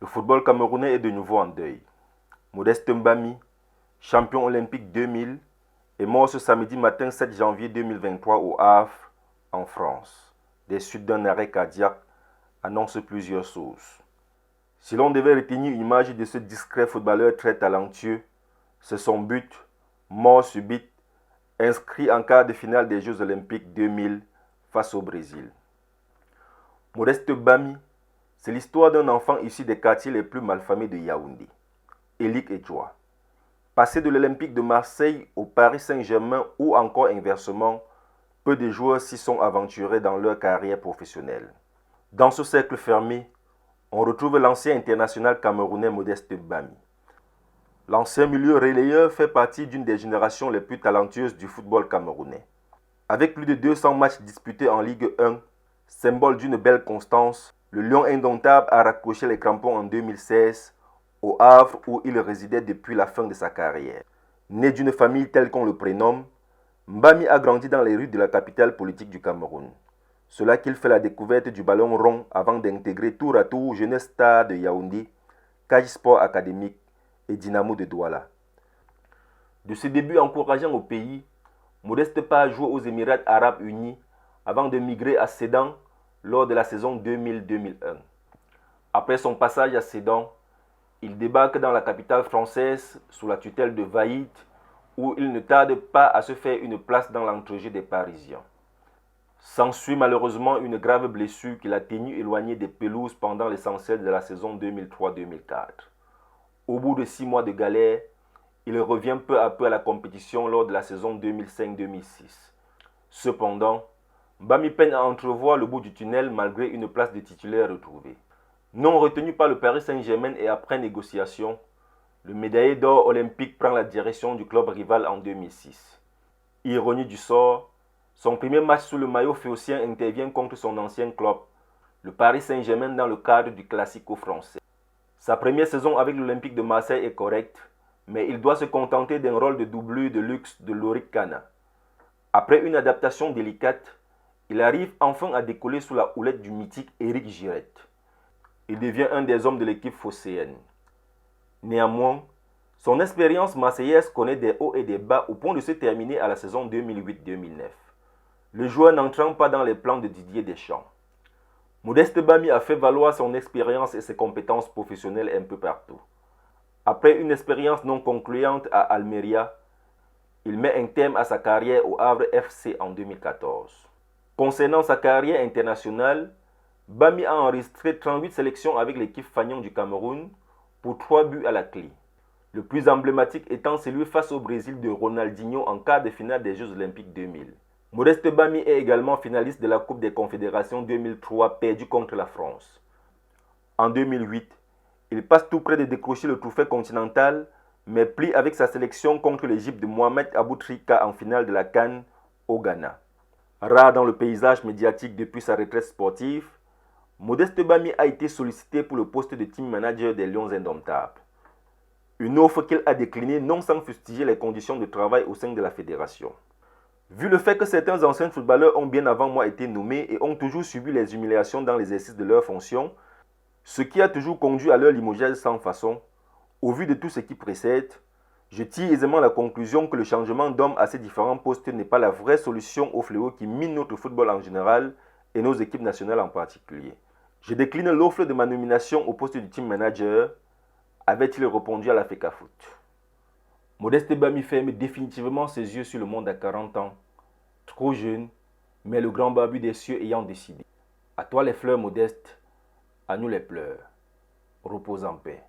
Le football camerounais est de nouveau en deuil. Modeste Mbami, champion olympique 2000, est mort ce samedi matin 7 janvier 2023 au Havre, en France, des suites d'un arrêt cardiaque, annoncent plusieurs sources. Si l'on devait retenir une image de ce discret footballeur très talentueux, c'est son but, mort subite, inscrit en quart de finale des Jeux olympiques 2000 face au Brésil. Modeste Mbami, c'est l'histoire d'un enfant issu des quartiers les plus malfamés de Yaoundé, Elik Edjoua. Passé de l'Olympique de Marseille au Paris Saint-Germain ou encore inversement, peu de joueurs s'y sont aventurés dans leur carrière professionnelle. Dans ce cercle fermé, on retrouve l'ancien international camerounais Modeste Mbami. L'ancien milieu relayeur fait partie d'une des générations les plus talentueuses du football camerounais. Avec plus de 200 matchs disputés en Ligue 1, symbole d'une belle constance, le Lion indomptable a raccroché les crampons en 2016 au Havre où il résidait depuis la fin de sa carrière. Né d'une famille telle qu'on le prénomme, Mbami a grandi dans les rues de la capitale politique du Cameroun. C'est là qu'il fait la découverte du ballon rond avant d'intégrer tour à tour Jeunesse Star de Yaoundé, Kaj Sport Académique et Dynamo de Douala. De ses débuts encourageants au pays, Modeste part jouer aux Émirats Arabes Unis avant de migrer à Sedan lors de la saison 2000-2001. Après son passage à Sedan, il débarque dans la capitale française sous la tutelle de Vaïd, où il ne tarde pas à se faire une place dans l'entrejeu des Parisiens. S'ensuit malheureusement une grave blessure qui l'a tenu éloigné des pelouses pendant l'essentiel de la saison 2003-2004. Au bout de 6 mois de galère, il revient peu à peu à la compétition lors de la saison 2005-2006. Cependant, Mbami peine à entrevoir le bout du tunnel malgré une place de titulaire retrouvée. Non retenu par le Paris Saint-Germain et après négociation, le médaillé d'or olympique prend la direction du club rival en 2006. Ironie du sort, son premier match sous le maillot phocéen intervient contre son ancien club, le Paris Saint-Germain dans le cadre du Classico français. Sa première saison avec l'Olympique de Marseille est correcte, mais il doit se contenter d'un rôle de doublure de luxe de Lorik Cana. Après une adaptation délicate, il arrive enfin à décoller sous la houlette du mythique Éric Girette. Il devient un des hommes de l'équipe phocéenne. Néanmoins, son expérience marseillaise connaît des hauts et des bas au point de se terminer à la saison 2008-2009. Le joueur n'entrant pas dans les plans de Didier Deschamps. Modeste Mbami a fait valoir son expérience et ses compétences professionnelles un peu partout. Après une expérience non concluante à Almeria, il met un terme à sa carrière au Havre FC en 2014. Concernant sa carrière internationale, Mbami a enregistré 38 sélections avec l'équipe fanion du Cameroun pour 3 buts à la clé. Le plus emblématique étant celui face au Brésil de Ronaldinho en quart de finale des Jeux Olympiques 2000. Modeste Mbami est également finaliste de la Coupe des Confédérations 2003 perdue contre la France. En 2008, il passe tout près de décrocher le trophée continental, mais plie avec sa sélection contre l'Égypte de Mohamed Aboutrika en finale de la CAN au Ghana. Rare dans le paysage médiatique depuis sa retraite sportive, Modeste Mbami a été sollicité pour le poste de team manager des Lions indomptables. Une offre qu'il a déclinée non sans fustiger les conditions de travail au sein de la fédération. Vu le fait que certains anciens footballeurs ont bien avant moi été nommés et ont toujours subi les humiliations dans l'exercice de leurs fonctions, ce qui a toujours conduit à leur limogeage sans façon, au vu de tout ce qui précède, je tire aisément la conclusion que le changement d'hommes à ces différents postes n'est pas la vraie solution au fléau qui mine notre football en général et nos équipes nationales en particulier. Je décline l'offre de ma nomination au poste de team manager, avait-il répondu à la FECAFOOT. Modeste Mbami ferme définitivement ses yeux sur le monde à 40 ans, trop jeune, mais le grand barbu des cieux ayant décidé. À toi les fleurs modestes, à nous les pleurs. Repose en paix.